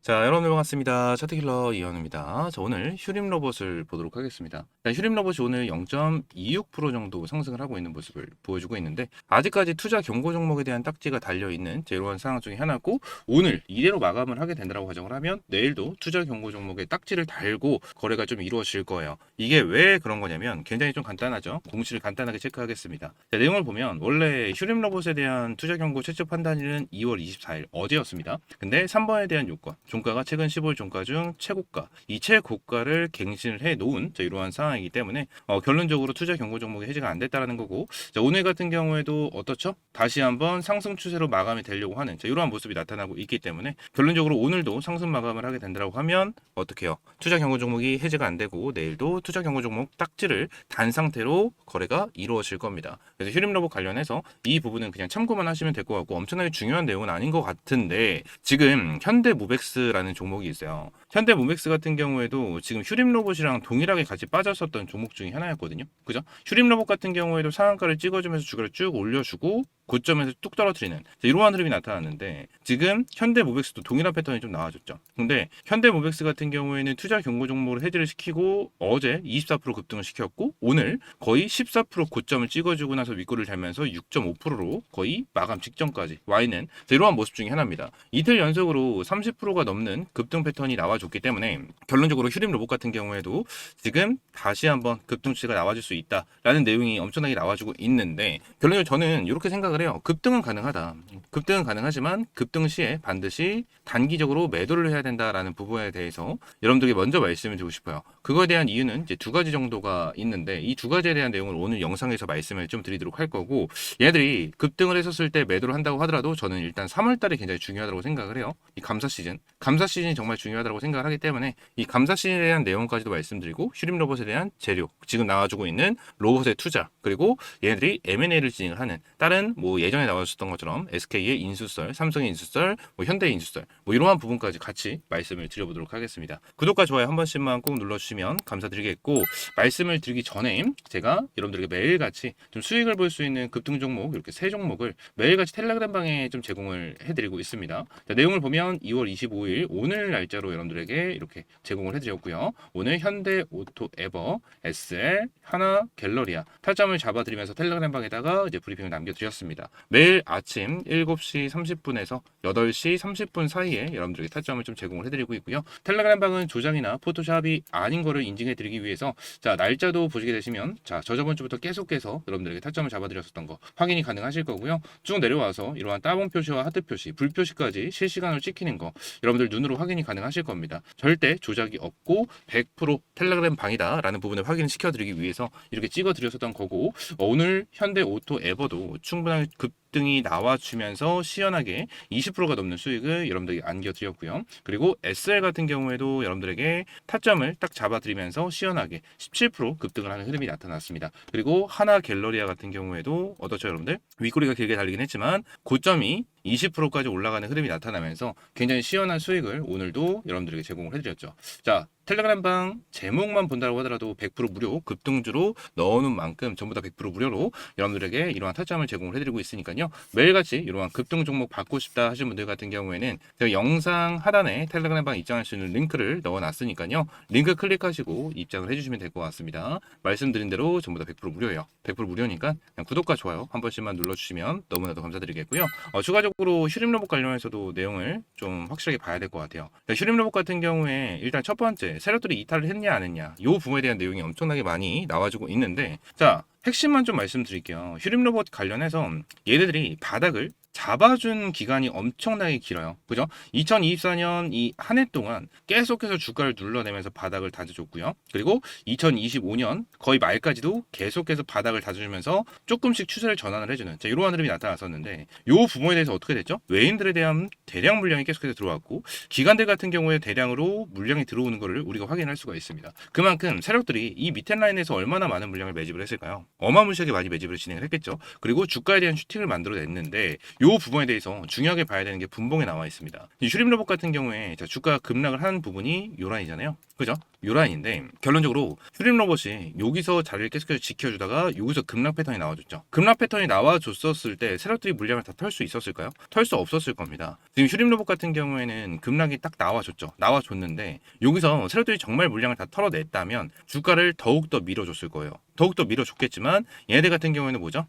자, 여러분들 반갑습니다. 차트킬러 이현우입니다. 자, 오늘 휴림 로봇을 보도록 하겠습니다. 자, 휴림 로봇이 오늘 0.26% 정도 상승을 하고 있는 모습을 보여주고 있는데, 아직까지 투자 경고 종목에 대한 딱지가 달려있는 이러한 상황 중에 하나고, 오늘 이대로 마감을 하게 된다고 가정을 하면 내일도 투자 경고 종목에 딱지를 달고 거래가 좀 이루어질 거예요. 이게 왜 그런 거냐면 굉장히 좀 간단하죠. 공시를 간단하게 체크하겠습니다. 자, 내용을 보면 원래 휴림 로봇에 대한 투자 경고 최초 판단일은 2월 24일 어제였습니다. 근데 3번에 대한 요건, 종가가 최근 15일 종가 중 최고가, 이 최고가를 갱신을 해 놓은 이러한 상황이기 때문에 결론적으로 투자 경고 종목이 해지가 안 됐다라는 거고, 자, 오늘 같은 경우에도 어떻죠? 다시 한번 상승 추세로 마감이 되려고 하는 이러한 모습이 나타나고 있기 때문에 결론적으로 오늘도 상승 마감을 하게 된다고 하면 어떻게 해요? 투자 경고 종목이 해지가 안 되고 내일도 투자 경고 종목 딱지를 단 상태로 거래가 이루어질 겁니다. 그래서 휴림 로봇 관련해서 이 부분은 그냥 참고만 하시면 될 것 같고 엄청나게 중요한 내용은 아닌 것 같은데, 지금 현대무벡스라는 종목이 있어요. 현대무벡스 같은 경우에도 지금 휴림 로봇이랑 동일하게 같이 빠졌었던 종목 중에 하나였거든요. 그죠? 휴림 로봇 같은 경우에도 상한가를 찍어주면서 주가를 쭉 올려주고 고점에서 뚝 떨어뜨리는 이러한 흐름이 나타났는데, 지금 현대무벡스도 동일한 패턴이 좀 나와줬죠. 근데 현대무벡스 같은 경우에는 투자 경고 종목을 해지를 시키고 어제 24% 급등을 시켰고 오늘 거의 14% 고점을 찍어주고 나서 윗골을 달면서 6.5%로 거의 마감 직전까지 와 있는 이러한 모습 중에 하나입니다. 이틀 연속으로 30%가 넘는 급등 패턴이 나와줬기 때문에 결론적으로 휴림 로봇 같은 경우에도 지금 다시 한번 급등 추세가 나와줄 수 있다라는 내용이 엄청나게 나와주고 있는데, 결론적으로 저는 이렇게 생각을 해요. 급등은 가능하다. 급등은 가능하지만 급등 시에 반드시 단기적으로 매도를 해야 된다라는 부분에 대해서 여러분들에게 먼저 말씀을 드리고 싶어요. 그거에 대한 이유는 이제 두 가지 정도가 있는데, 이 두 가지에 대한 내용을 오늘 영상에서 말씀을 좀 드리도록 할 거고, 얘들이 급등을 했었을 때 매도를 한다고 하더라도 저는 일단 3월 달이 굉장히 중요하다고 생각을 해요. 이 감사 시즌이 정말 중요하다고 생각을 하기 때문에 이 감사 시즌에 대한 내용까지도 말씀드리고, 휴림 로봇에 대한 재료, 지금 나와주고 있는 로봇의 투자, 그리고 얘네들이 M&A를 진행을 하는 다른 예전에 나와줬던 것처럼 SK의 인수설, 삼성의 인수설, 현대의 인수설, 이러한 부분까지 같이 말씀을 드려보도록 하겠습니다. 구독과 좋아요 한 번씩만 꼭 눌러주시면 감사드리겠고, 말씀을 드리기 전에 제가 여러분들에게 매일같이 좀 수익을 볼 수 있는 급등 종목 이렇게 세 종목을 매일같이 텔레그램 방에 좀 제공을 해드리고 있습니다. 자, 내용을 보면 2월 25일 오늘 날짜로 여러분들에게 이렇게 제공을 해드렸고요. 오늘 현대 오토 에버, SL, 하나 갤러리아 타점을 잡아드리면서 텔레그램 방에다가 이제 브리핑을 남겨드렸습니다. 매일 아침 7시 30분에서 8시 30분 사이에 여러분들에게 타점을 좀 제공을 해드리고 있고요. 텔레그램 방은 조작이나 포토샵이 아닌 거를 인증해드리기 위해서, 자, 날짜도 보시게 되시면, 자, 저번 주부터 계속해서 여러분들에게 타점을 잡아드렸었던 거 확인이 가능하실 거고요. 쭉 내려와서 이러한 따봉 표시와 하트 표시, 불 표시까지 실시간으로 찍히는 거 여러분들 눈으로 확인이 가능하실 겁니다. 절대 조작이 없고 100% 텔레그램 방이다라는 부분을 확인시켜드리기 위해서 이렇게 찍어드렸었던 거고, 오늘 현대 오토 에버도 충분한 급등이 나와주면서 시원하게 20%가 넘는 수익을 여러분들에게 안겨드렸고요. 그리고 SL 같은 경우에도 여러분들에게 타점을 딱 잡아드리면서 시원하게 17% 급등을 하는 흐름이 나타났습니다. 그리고 하나 갤러리아 같은 경우에도 어떻죠 여러분들? 윗꼬리가 길게 달리긴 했지만 고점이 20%까지 올라가는 흐름이 나타나면서 굉장히 시원한 수익을 오늘도 여러분들에게 제공을 해드렸죠. 자, 텔레그램 방 제목만 본다고 하더라도 100% 무료 급등주로 넣어놓은 만큼 전부 다 100% 무료로 여러분들에게 이러한 타점을 제공을 해드리고 있으니까요. 매일같이 이러한 급등 종목 받고 싶다 하시는 분들 같은 경우에는 제가 영상 하단에 텔레그램 방 입장할 수 있는 링크를 넣어놨으니까요. 링크 클릭하시고 입장을 해주시면 될 것 같습니다. 말씀드린 대로 전부 다 100% 무료예요. 100% 무료니까 그냥 구독과 좋아요 한 번씩만 눌러주시면 너무나도 감사드리겠고요. 추가적으로 휴림 로봇 관련해서도 내용을 좀 확실하게 봐야 될 것 같아요. 휴림 로봇 같은 경우에 일단 첫 번째, 세력들이 이탈을 했냐 안 했냐, 이 부분에 대한 내용이 엄청나게 많이 나와주고 있는데, 자, 핵심만 좀 말씀드릴게요. 휴림 로봇 관련해서 얘네들이 바닥을 잡아준 기간이 엄청나게 길어요. 그죠? 2024년 이 한 해 동안 계속해서 주가를 눌러내면서 바닥을 다져줬고요. 그리고 2025년 거의 말까지도 계속해서 바닥을 다져주면서 조금씩 추세를 전환을 해주는 이러한 흐름이 나타났었는데, 이 부분에 대해서 어떻게 됐죠? 외인들에 대한 대량 물량이 계속해서 들어왔고, 기관들 같은 경우에 대량으로 물량이 들어오는 것을 우리가 확인할 수가 있습니다. 그만큼 세력들이 이 밑에 라인에서 얼마나 많은 물량을 매집을 했을까요? 어마무시하게 많이 매집을 진행을 했겠죠. 그리고 주가에 대한 슈팅을 만들어냈는데, 이 부분에 대해서 중요하게 봐야 되는 게 분봉에 나와 있습니다. 이 슈림 로봇 같은 경우에 주가 급락을 한 부분이 요 라인이잖아요. 그죠? 요 라인인데 결론적으로 휴림 로봇이 여기서 자리를 계속해서 지켜주다가 여기서 급락 패턴이 나와줬죠. 급락 패턴이 나와줬었을 때 세력들이 물량을 다 털 수 있었을까요? 털 수 없었을 겁니다. 지금 휴림 로봇 같은 경우에는 급락이 딱 나와줬죠. 나와줬는데 여기서 세력들이 정말 물량을 다 털어냈다면 주가를 더욱더 밀어줬을 거예요. 더욱더 밀어줬겠지만 얘네들 같은 경우에는 뭐죠?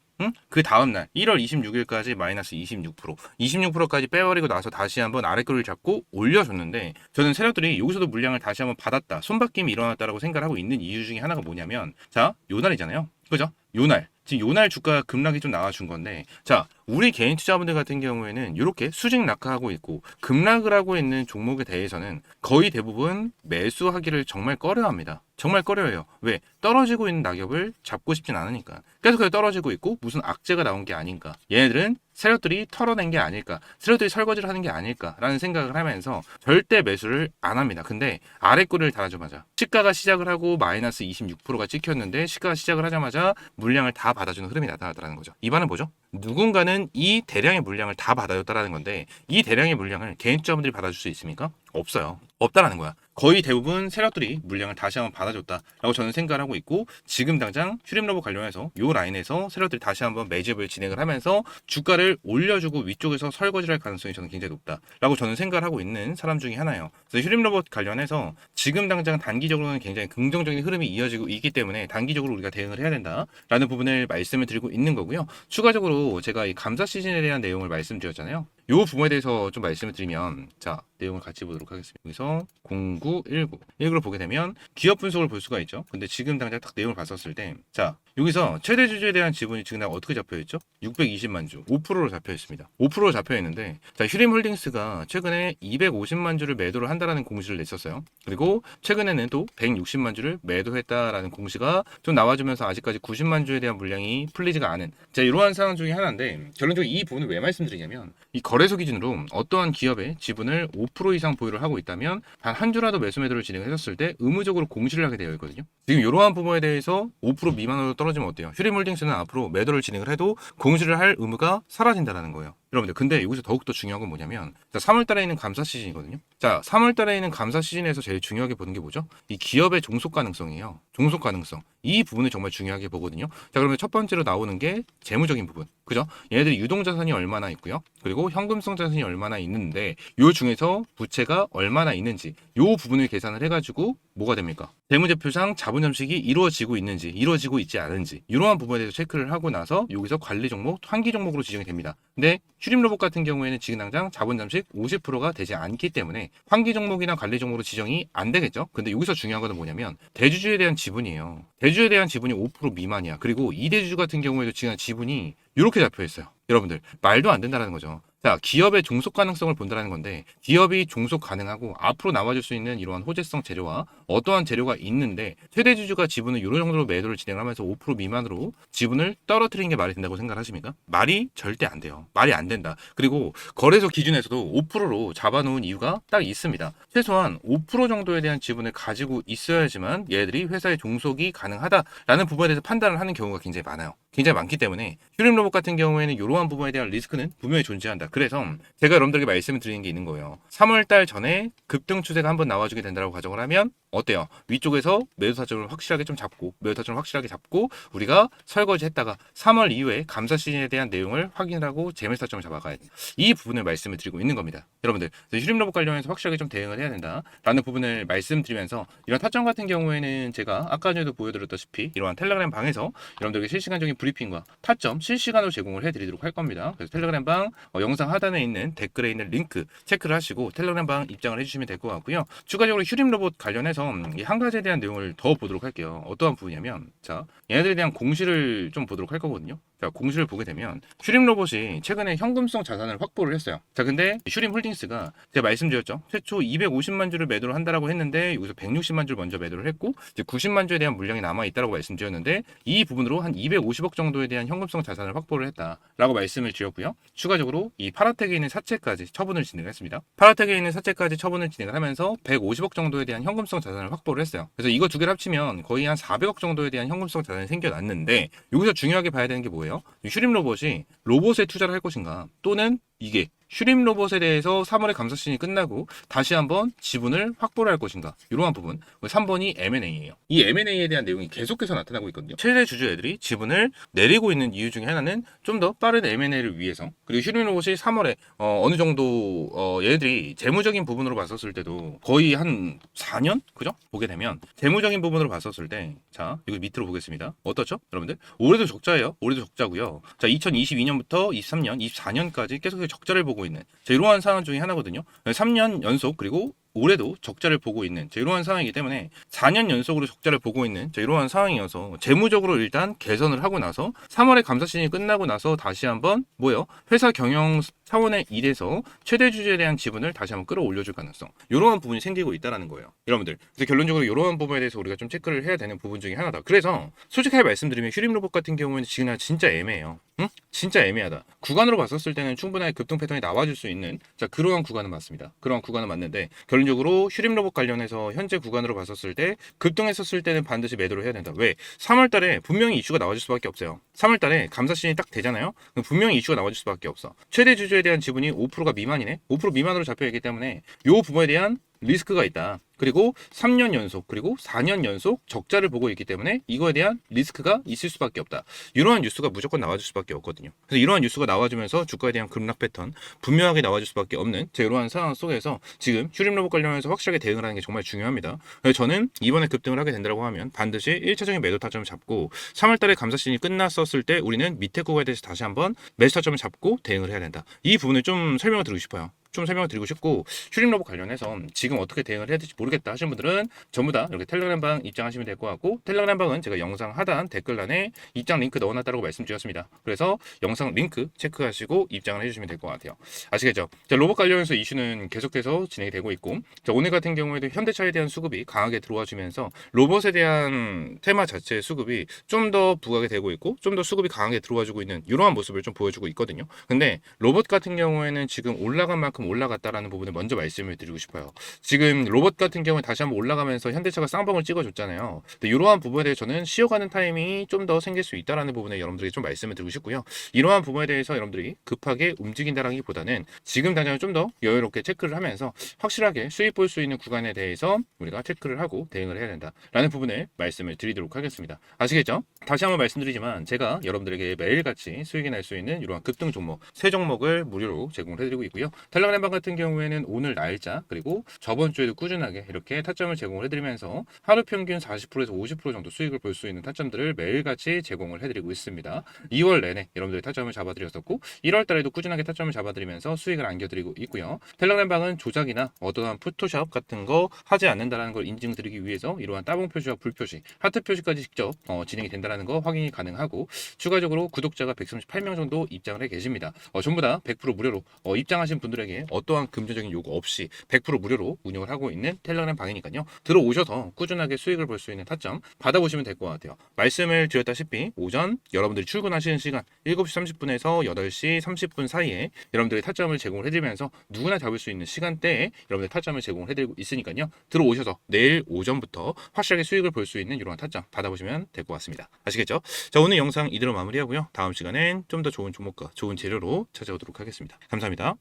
그 다음날 1월 26일까지 마이너스 26%까지 빼버리고 나서 다시 한번 아래꼬리를 잡고 올려줬는데 저는 세력들이 여기서도 물량을 다시 한번 받았다, 손바뀜이 일어났다라고 생각을 하고 있는 이유 중에 하나가 뭐냐면 자, 요날이잖아요. 그죠? 요날. 지금 요날 주가 급락이 좀 나와준 건데 자, 우리 개인 투자분들 같은 경우에는 이렇게 수직 낙하하고 있고 급락을 하고 있는 종목에 대해서는 거의 대부분 매수하기를 정말 꺼려합니다. 정말 꺼려해요. 왜? 떨어지고 있는 낙엽을 잡고 싶진 않으니까. 계속해서 떨어지고 있고 무슨 악재가 나온 게 아닌가. 얘네들은 세력들이 털어낸 게 아닐까, 세력들이 설거지를 하는 게 아닐까라는 생각을 하면서 절대 매수를 안 합니다. 근데 아래꼬리를 달아주마자 시가가 시작을 하고 마이너스 26%가 찍혔는데 시가가 시작을 하자마자 물량을 다 받아주는 흐름이 나타나더라는 거죠. 이 말은 뭐죠? 누군가는 이 대량의 물량을 다 받아줬다라는 건데 이 대량의 물량을 개인 투자분들이 받아줄 수 있습니까? 없어요. 없다라는 거야. 거의 대부분 세력들이 물량을 다시 한번 받아줬다라고 저는 생각을 하고 있고 지금 당장 휴림로봇 관련해서 이 라인에서 세력들이 다시 한번 매집을 진행을 하면서 주가를 올려주고 위쪽에서 설거지를 할 가능성이 저는 굉장히 높다라고 저는 생각을 하고 있는 사람 중에 하나예요. 그래서 휴림로봇 관련해서 지금 당장 단기적으로는 굉장히 긍정적인 흐름이 이어지고 있기 때문에 단기적으로 우리가 대응을 해야 된다라는 부분을 말씀을 드리고 있는 거고요. 추가적으로 제가 이 감사 시즌에 대한 내용을 말씀드렸잖아요. 이 부분에 대해서 좀 말씀을 드리면 자, 내용을 같이 보도록 하겠습니다. 여기서 0919 1을 보게 되면 기업 분석을 볼 수가 있죠. 근데 지금 당장 딱 내용을 봤었을 때 자, 여기서 최대 주주에 대한 지분이 지금 어떻게 잡혀 있죠? 620만 주, 5%로 잡혀 있습니다. 5%로 잡혀 있는데 자, 휴림홀딩스가 최근에 250만 주를 매도를 한다라는 공시를 냈었어요. 그리고 최근에는 또 160만 주를 매도했다라는 공시가 좀 나와주면서 아직까지 90만 주에 대한 물량이 풀리지가 않은 자, 이러한 상황 중에 하나인데 결론적으로 이 부분을 왜 말씀드리냐면 이 거래소 기준으로 어떠한 기업의 지분을 5% 이상 보유를 하고 있다면 단 한 주라도 매수 매도를 진행했었을 때 의무적으로 공시를 하게 되어 있거든요. 지금 이러한 부분에 대해서 5% 미만으로 떨어지면 어때요? 휴림홀딩스는 앞으로 매도를 진행을 해도 공시를 할 의무가 사라진다는 거예요. 여러분들 근데 여기서 더욱더 중요한 건 뭐냐면 자, 3월달에 있는 감사 시즌이거든요. 자, 3월달에 있는 감사 시즌에서 제일 중요하게 보는 게 뭐죠? 이 기업의 종속 가능성이에요. 종속 가능성. 이 부분을 정말 중요하게 보거든요. 자, 그러면 첫 번째로 나오는 게 재무적인 부분. 그죠? 얘네들이 유동자산이 얼마나 있고요. 그리고 현금성 자산이 얼마나 있는데 요 중에서 부채가 얼마나 있는지 요 부분을 계산을 해가지고 뭐가 됩니까? 재무제표상 자본 잠식이 이루어지고 있는지 이루어지고 있지 않은지 이러한 부분에 대해서 체크를 하고 나서 여기서 관리 종목, 환기 종목으로 지정이 됩니다. 근데 휴림로봇 같은 경우에는 지금 당장 자본 잠식 50%가 되지 않기 때문에 환기 종목이나 관리 종목으로 지정이 안 되겠죠. 근데 여기서 중요한 건 뭐냐면 대주주에 대한 지분이에요. 대주주에 대한 지분이 5% 미만이야. 그리고 2대주주 같은 경우에도 지금 지분이 이렇게 잡혀 있어요. 여러분들 말도 안 된다는 거죠. 자, 기업의 종속 가능성을 본다는 건데 기업이 종속 가능하고 앞으로 나와줄 수 있는 이러한 호재성 재료와 어떠한 재료가 있는데 최대 주주가 지분을 이런 정도로 매도를 진행하면서 5% 미만으로 지분을 떨어뜨리는 게 말이 된다고 생각하십니까? 말이 절대 안 돼요. 말이 안 된다. 그리고 거래소 기준에서도 5%로 잡아놓은 이유가 딱 있습니다. 최소한 5% 정도에 대한 지분을 가지고 있어야지만 얘들이 회사에 종속이 가능하다라는 부분에 대해서 판단을 하는 경우가 굉장히 많아요. 굉장히 많기 때문에 휴림로봇 같은 경우에는 이러한 부분에 대한 리스크는 분명히 존재한다. 그래서 제가 여러분들에게 말씀을 드리는 게 있는 거예요. 3월달 전에 급등 추세가 한번 나와주게 된다고 가정을 하면 어때요? 위쪽에서 매도 타점을 확실하게 좀 잡고 매도 타점을 확실하게 잡고 우리가 설거지 했다가 3월 이후에 감사 시즌에 대한 내용을 확인하고 재매수 타점을 잡아가야 돼. 이 부분을 말씀을 드리고 있는 겁니다. 여러분들 휴림로봇 관련해서 확실하게 좀 대응을 해야 된다라는 부분을 말씀드리면서 이런 타점 같은 경우에는 제가 아까 전에도 보여드렸다시피 이러한 텔레그램 방에서 여러분들에게 실시간적인 브리핑과 타점 실시간으로 제공을 해드리도록 할 겁니다. 그래서 텔레그램 방 영상 하단에 있는 댓글에 있는 링크 체크를 하시고 텔레그램 방 입장을 해주시면 될 것 같고요. 추가적으로 휴림로봇 관련해서 이 한 가지에 대한 내용을 더 보도록 할게요. 어떠한 부분이냐면 자, 얘네들에 대한 공시를 좀 보도록 할 거거든요. 자, 공시를 보게 되면 휴림로봇이 최근에 현금성 자산을 확보를 했어요. 자, 근데 휴림홀딩스가 제가 말씀드렸죠. 최초 250만 주를 매도를 한다라고 했는데 여기서 160만 주를 먼저 매도를 했고 이제 90만 주에 대한 물량이 남아 있다라고 말씀드렸는데 이 부분으로 한 250억 정도에 대한 현금성 자산을 확보를 했다라고 말씀을 드렸고요. 추가적으로 이 파라텍에 있는 사채까지 처분을 진행했습니다. 파라텍에 있는 사채까지 처분을 진행을 하면서 150억 정도에 대한 현금성 자산을 확보를 했어요. 그래서 이거 두 개를 합치면 거의 한 400억 정도에 대한 현금성 자산이 생겨났는데 여기서 중요하게 봐야 되는 게 뭐예요? 휴림로봇이 로봇에 투자를 할 것인가 또는 이게 슈림 로봇에 대해서 3월에 감사 시즌이 끝나고 다시 한번 지분을 확보를 할 것인가, 이러한 부분. 3번이 M&A예요. 이 M&A에 대한 내용이 계속해서 나타나고 있거든요. 최대 주주 애들이 지분을 내리고 있는 이유 중에 하나는 좀 더 빠른 M&A를 위해서, 그리고 슈림 로봇이 3월에 어느 정도 얘들이 재무적인 부분으로 봤었을 때도 거의 한 4년 그죠? 보게 되면 재무적인 부분으로 봤었을 때, 자 이거 밑으로 보겠습니다. 어떻죠? 여러분들 올해도 적자예요. 올해도 적자고요. 자 2022년부터 23년, 24년까지 계속해서 적자를 보고 있는, 자, 이러한 상황 중에 하나거든요. 3년 연속, 그리고 올해도 적자를 보고 있는, 자, 이러한 상황이기 때문에 4년 연속으로 적자를 보고 있는, 자, 이러한 상황이어서 재무적으로 일단 개선을 하고 나서 3월에 감사 시즌이 끝나고 나서 다시 한번 뭐예요? 회사 경영 차원의 일에서 최대 주주에 대한 지분을 다시 한번 끌어올려줄 가능성, 이러한 부분이 생기고 있다는 거예요, 여러분들. 그래서 결론적으로 이러한 부분에 대해서 우리가 좀 체크를 해야 되는 부분 중에 하나다. 그래서 솔직하게 말씀드리면 슈림 로봇 같은 경우에는 지금 진짜 애매해요. 응? 진짜 애매하다. 구간으로 봤었을 때는 충분하게 급등 패턴이 나와줄 수 있는, 자, 그러한 구간은 맞습니다. 그러한 구간은 맞는데, 결론적으로 슈림 로봇 관련해서 현재 구간으로 봤었을 때 급등했었을 때는 반드시 매도를 해야 된다. 왜? 3월 달에 분명히 이슈가 나와줄 수밖에 없어요. 3월 달에 감사 시즌이 딱 되잖아요. 그럼 분명히 이슈가 나와줄 수밖에 없어. 최대 주주에 대한 지분이 5%가 미만이네. 5% 미만으로 잡혀있기 때문에 이 부분에 대한 리스크가 있다. 그리고 3년 연속, 그리고 4년 연속 적자를 보고 있기 때문에 이거에 대한 리스크가 있을 수밖에 없다. 이러한 뉴스가 무조건 나와줄 수밖에 없거든요. 그래서 이러한 뉴스가 나와주면서 주가에 대한 급락 패턴 분명하게 나와줄 수밖에 없는, 이러한 상황 속에서 지금 슈림 로봇 관련해서 확실하게 대응을 하는 게 정말 중요합니다. 그래서 저는 이번에 급등을 하게 된다고 하면 반드시 1차적인 매도 타점을 잡고 3월 달에 감사 시즌이 끝났었을 때 우리는 밑에 구간에 대해서 다시 한번 매수 타점을 잡고 대응을 해야 된다. 이 부분을 좀 설명을 드리고 싶어요. 좀 설명을 드리고 싶고, 슈림 로봇 관련해서 지금 어떻게 대응을 해야 될지 모르겠다 하시는 분들은 전부 다 이렇게 텔레그램 방 입장하시면 될 것 같고, 텔레그램 방은 제가 영상 하단 댓글란에 입장 링크 넣어놨다고 말씀드렸습니다. 그래서 영상 링크 체크하시고 입장을 해주시면 될 것 같아요. 아시겠죠? 자, 로봇 관련해서 이슈는 계속해서 진행이 되고 있고, 자, 오늘 같은 경우에도 현대차에 대한 수급이 강하게 들어와 주면서 로봇에 대한 테마 자체의 수급이 좀 더 부각이 되고 있고, 좀 더 수급이 강하게 들어와 주고 있는 이러한 모습을 좀 보여주고 있거든요. 근데 로봇 같은 경우에는 지금 올라간 만큼 올라갔다라는 부분을 먼저 말씀을 드리고 싶어요. 지금 로봇 같은 경우에 다시 한번 올라가면서 현대차가 쌍방을 찍어줬잖아요. 근데 이러한 부분에 대해서 저는 쉬어가는 타이밍이 좀 더 생길 수 있다라는 부분에 여러분들이 좀 말씀을 드리고 싶고요. 이러한 부분에 대해서 여러분들이 급하게 움직인다라기보다는 지금 당장 좀 더 여유롭게 체크를 하면서 확실하게 수익 볼 수 있는 구간에 대해서 우리가 체크를 하고 대응을 해야 된다라는 부분을 말씀을 드리도록 하겠습니다. 아시겠죠? 다시 한번 말씀드리지만 제가 여러분들에게 매일같이 수익이 날 수 있는 이러한 급등 종목 3종목을 무료로 제공을 해드리고 있고요. 텔레그램 방 같은 경우에는 오늘 날짜, 그리고 저번 주에도 꾸준하게 이렇게 타점을 제공을 해드리면서 하루 평균 40%에서 50% 정도 수익을 볼 수 있는 타점들을 매일같이 제공을 해드리고 있습니다. 2월 내내 여러분들이 타점을 잡아드렸었고 1월 달에도 꾸준하게 타점을 잡아드리면서 수익을 안겨드리고 있고요. 텔레그램 방은 조작이나 어떠한 포토샵 같은 거 하지 않는다는 걸 인증드리기 위해서 이러한 따봉 표시와 불표시, 하트 표시까지 직접 진행이 된다는 거 확인이 가능하고, 추가적으로 구독자가 138명 정도 입장을 해 계십니다. 전부 다 100% 무료로 입장하신 분들에게 어떠한 금전적인 요구 없이 100% 무료로 운영을 하고 있는 텔레그램 방이니까요. 들어오셔서 꾸준하게 수익을 볼 수 있는 타점 받아보시면 될 것 같아요. 말씀을 드렸다시피 오전 여러분들이 출근하시는 시간 7시 30분에서 8시 30분 사이에 여러분들이 타점을 제공을 해드리면서 누구나 잡을 수 있는 시간대에 여러분들 타점을 제공을 해드리고 있으니까요. 들어오셔서 내일 오전부터 확실하게 수익을 볼 수 있는 이러한 타점 받아보시면 될 것 같습니다. 아시겠죠? 자, 오늘 영상 이대로 마무리하고요. 다음 시간엔 좀 더 좋은 종목과 좋은 재료로 찾아오도록 하겠습니다. 감사합니다.